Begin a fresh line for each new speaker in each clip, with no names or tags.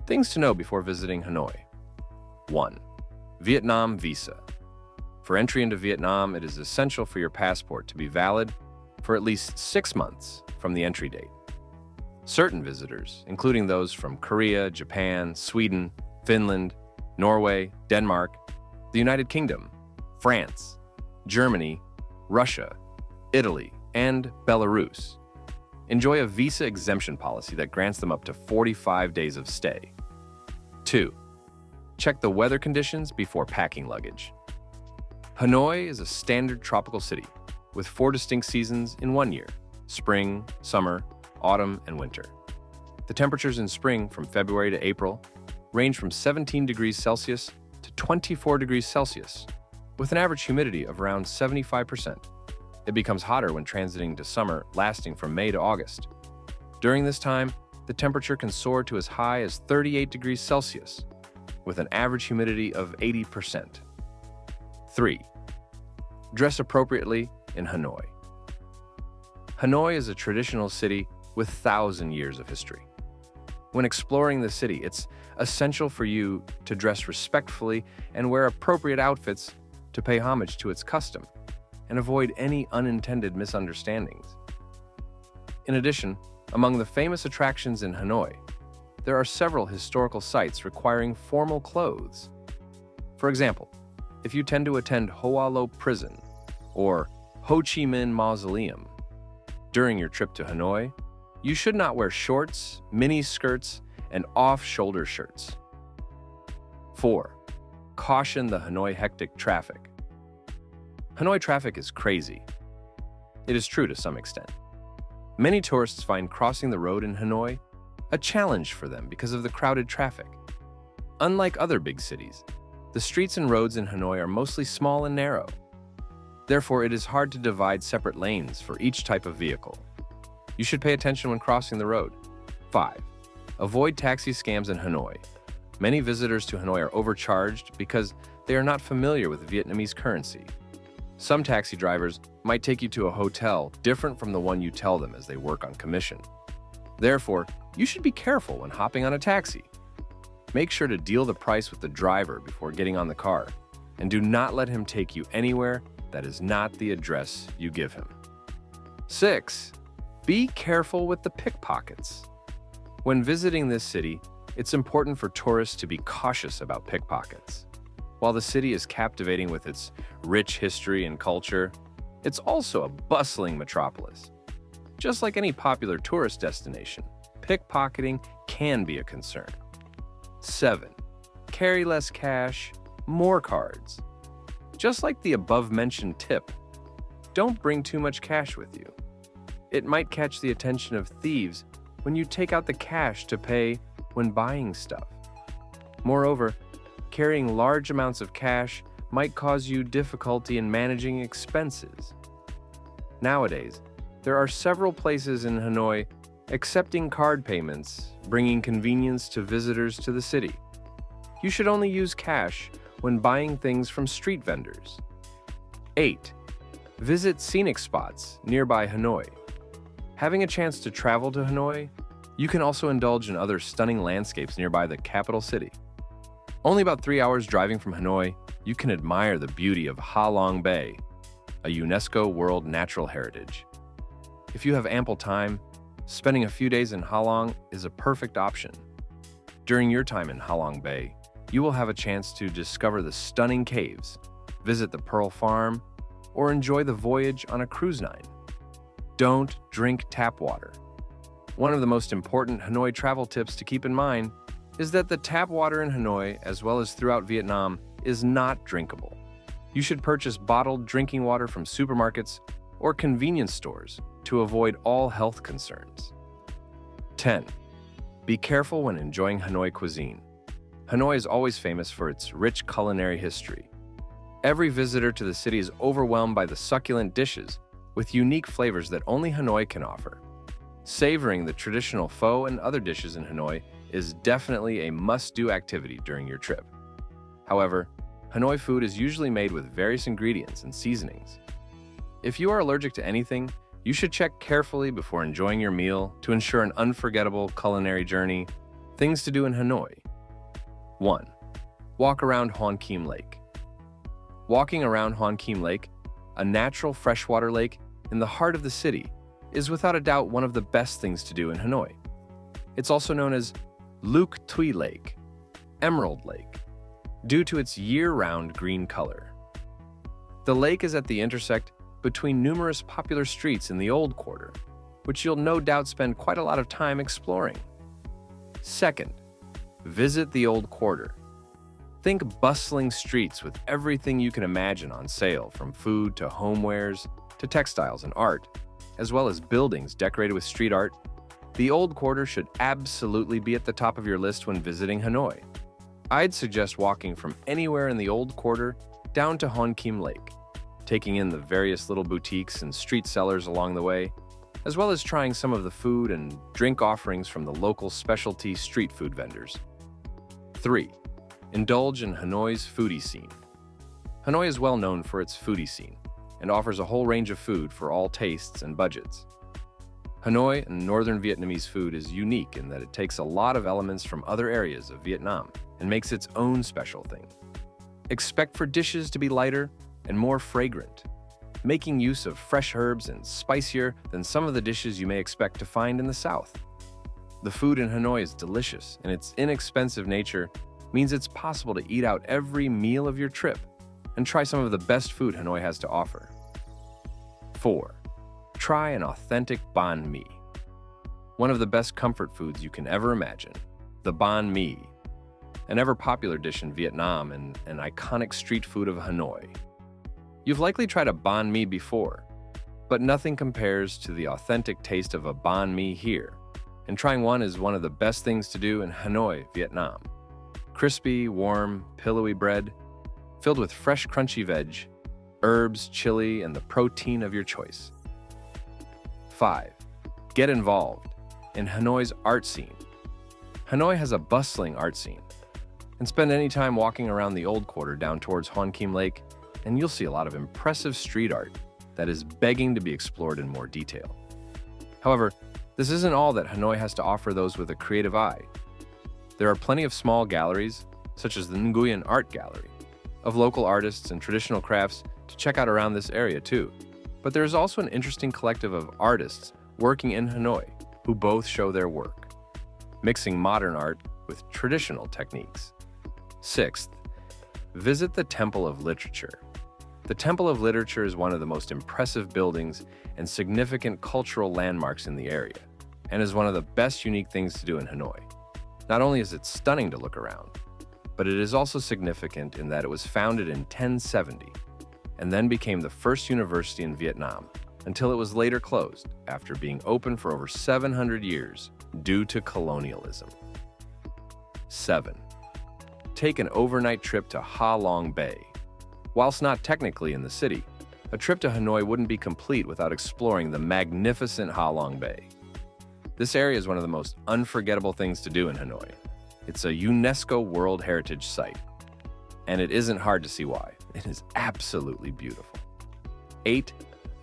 Things to know before visiting Hanoi. 1. Vietnam visa. For entry into Vietnam, it is essential for your passport to be valid for at least 6 months from the entry date. Certain visitors, including those from Korea, Japan, Sweden, Finland, Norway, Denmark, the United Kingdom, France, Germany, Russia, Italy, and Belarus, enjoy a visa exemption policy that grants them up to 45 days of stay. 2. Check the weather conditions before packing luggage. Hanoi is a standard tropical city with 4 distinct seasons in 1 year: spring, summer, autumn, and winter. The temperatures in spring, from February to April, range from 17 degrees Celsius to 24 degrees Celsius, with an average humidity of around 75%. It becomes hotter when transiting to summer, lasting from May to August. During this time, the temperature can soar to as high as 38 degrees Celsius, with an average humidity of 80%. 3. Dress appropriately in Hanoi. Hanoi is a traditional city with 1,000 years of history. When exploring the city, it's essential for you to dress respectfully and wear appropriate outfits to pay homage to its custom and avoid any unintended misunderstandings. In addition, among the famous attractions in Hanoi, there are several historical sites requiring formal clothes. For example, if you tend to attend Hoa Lo Prison or Ho Chi Minh Mausoleum during your trip to Hanoi, you should not wear shorts, mini skirts, and off-shoulder shirts. 4. Caution the Hanoi hectic traffic. Hanoi traffic is crazy. It is true to some extent. Many tourists find crossing the road in Hanoi a challenge for them because of the crowded traffic. Unlike other big cities, the streets and roads in Hanoi are mostly small and narrow. Therefore, it is hard to divide separate lanes for each type of vehicle. You should pay attention when crossing the road. 5. Avoid taxi scams in Hanoi. Many visitors to Hanoi are overcharged because they are not familiar with Vietnamese currency. Some taxi drivers might take you to a hotel different from the one you tell them as they work on commission. Therefore, you should be careful when hopping on a taxi. Make sure to deal the price with the driver before getting on the car, and do not let him take you anywhere that is not the address you give him. 6. Be careful with the pickpockets. When visiting this city, it's important for tourists to be cautious about pickpockets. While the city is captivating with its rich history and culture, it's also a bustling metropolis. Just like any popular tourist destination, pickpocketing can be a concern. 7. Carry less cash, more cards. Just like the above-mentioned tip, don't bring too much cash with you. It might catch the attention of thieves when you take out the cash to pay when buying stuff. Moreover, carrying large amounts of cash might cause you difficulty in managing expenses. Nowadays, there are several places in Hanoi accepting card payments, bringing convenience to visitors to the city. You should only use cash when buying things from street vendors. 8. Visit scenic spots nearby Hanoi. Having a chance to travel to Hanoi, you can also indulge in other stunning landscapes nearby the capital city. Only about 3 hours driving from Hanoi, you can admire the beauty of Ha Long Bay, a UNESCO World Natural Heritage. If you have ample time, spending a few days in Ha Long is a perfect option. During your time in Ha Long Bay, you will have a chance to discover the stunning caves, visit the Pearl Farm, or enjoy the voyage on a cruise line. Don't drink tap water. One of the most important Hanoi travel tips to keep in mind is that the tap water in Hanoi, as well as throughout Vietnam, is not drinkable. You should purchase bottled drinking water from supermarkets or convenience stores to avoid all health concerns. 10. Be careful when enjoying Hanoi cuisine. Hanoi is always famous for its rich culinary history. Every visitor to the city is overwhelmed by the succulent dishes with unique flavors that only Hanoi can offer. Savoring the traditional pho and other dishes in Hanoi is definitely a must-do activity during your trip. However, Hanoi food is usually made with various ingredients and seasonings. If you are allergic to anything, you should check carefully before enjoying your meal to ensure an unforgettable culinary journey Things to do in Hanoi. 1. Walk around Hon Kim Lake. Walking around Hon Kim Lake, a natural freshwater lake in the heart of the city, is without a doubt one of the best things to do in Hanoi. It's also known as Luc Thuy Lake, Emerald Lake, due to its year-round green color. The lake is at the intersect between numerous popular streets in the Old Quarter, which you'll no doubt spend quite a lot of time exploring. 2nd, visit the Old Quarter. Think bustling streets with everything you can imagine on sale, from food to homewares to textiles and art, as well as buildings decorated with street art. The Old Quarter should absolutely be at the top of your list when visiting Hanoi. I'd suggest walking from anywhere in the Old Quarter down to Hon Kim Lake, taking in the various little boutiques and street sellers along the way, as well as trying some of the food and drink offerings from the local specialty street food vendors. 3. Indulge in Hanoi's foodie scene. Hanoi is well known for its foodie scene and offers a whole range of food for all tastes and budgets. Hanoi and northern Vietnamese food is unique in that it takes a lot of elements from other areas of Vietnam and makes its own special thing. Expect for dishes to be lighter and more fragrant, making use of fresh herbs and spicier than some of the dishes you may expect to find in the South. The food in Hanoi is delicious, and its inexpensive nature means it's possible to eat out every meal of your trip and try some of the best food Hanoi has to offer. 4. Try an authentic banh mi. One of the best comfort foods you can ever imagine, the banh mi, an ever-popular dish in Vietnam and an iconic street food of Hanoi. You've likely tried a banh mi before, but nothing compares to the authentic taste of a banh mi here, and trying one is one of the best things to do in Hanoi, Vietnam. Crispy, warm, pillowy bread, filled with fresh, crunchy veg, herbs, chili, and the protein of your choice. 5. Get involved in Hanoi's art scene. Hanoi has a bustling art scene, and spend any time walking around the Old Quarter down towards Hon Kim Lake, and you'll see a lot of impressive street art that is begging to be explored in more detail. However, this isn't all that Hanoi has to offer those with a creative eye. There are plenty of small galleries, such as the Nguyen Art Gallery, of local artists and traditional crafts to check out around this area too. But there is also an interesting collective of artists working in Hanoi who both show their work, mixing modern art with traditional techniques. 6th, visit the Temple of Literature. The Temple of Literature is one of the most impressive buildings and significant cultural landmarks in the area, and is one of the best unique things to do in Hanoi. Not only is it stunning to look around, but it is also significant in that it was founded in 1070 and then became the first university in Vietnam until it was later closed after being open for over 700 years due to colonialism. 7. Take an overnight trip to Ha Long Bay. Whilst not technically in the city, a trip to Hanoi wouldn't be complete without exploring the magnificent Ha Long Bay. This area is one of the most unforgettable things to do in Hanoi. It's a UNESCO World Heritage Site, and it isn't hard to see why. It is absolutely beautiful. 8.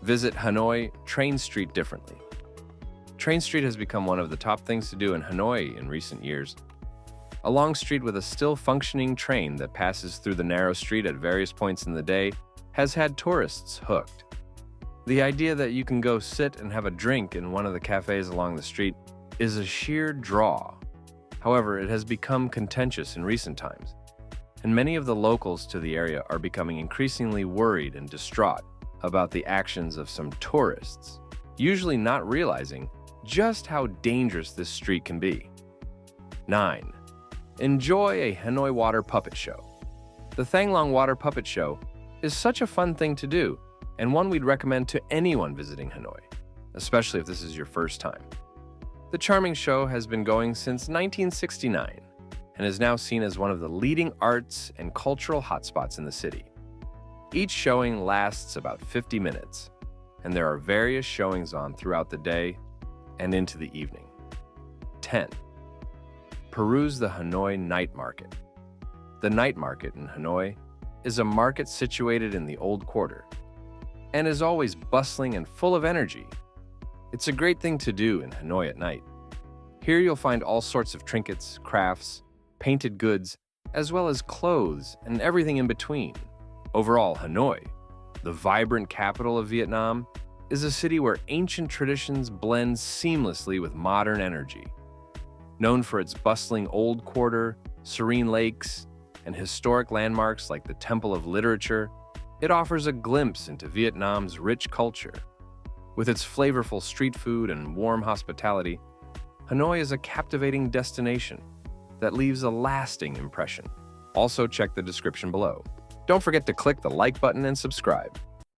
Visit Hanoi Train Street differently. Train Street has become one of the top things to do in Hanoi in recent years. A long street with a still functioning train that passes through the narrow street at various points in the day has had tourists hooked. The idea that you can go sit and have a drink in one of the cafes along the street is a sheer draw. However, it has become contentious in recent times, and many of the locals to the area are becoming increasingly worried and distraught about the actions of some tourists, usually not realizing just how dangerous this street can be. 9. Enjoy a Hanoi water puppet show. The Thang Long Water Puppet Show is such a fun thing to do, and one we'd recommend to anyone visiting Hanoi, especially if this is your first time. The charming show has been going since 1969 and is now seen as one of the leading arts and cultural hotspots in the city. Each showing lasts about 50 minutes, and there are various showings on throughout the day and into the evening. 10. Peruse the Hanoi Night Market. The night market in Hanoi is a market situated in the Old Quarter and is always bustling and full of energy. It's a great thing to do in Hanoi at night. Here you'll find all sorts of trinkets, crafts, painted goods, as well as clothes and everything in between. Overall, Hanoi, the vibrant capital of Vietnam, is a city where ancient traditions blend seamlessly with modern energy. Known for its bustling old quarter, serene lakes, and historic landmarks like the Temple of Literature, it offers a glimpse into Vietnam's rich culture. With its flavorful street food and warm hospitality, Hanoi is a captivating destination that leaves a lasting impression. Also, check the description below. Don't forget to click the like button and subscribe.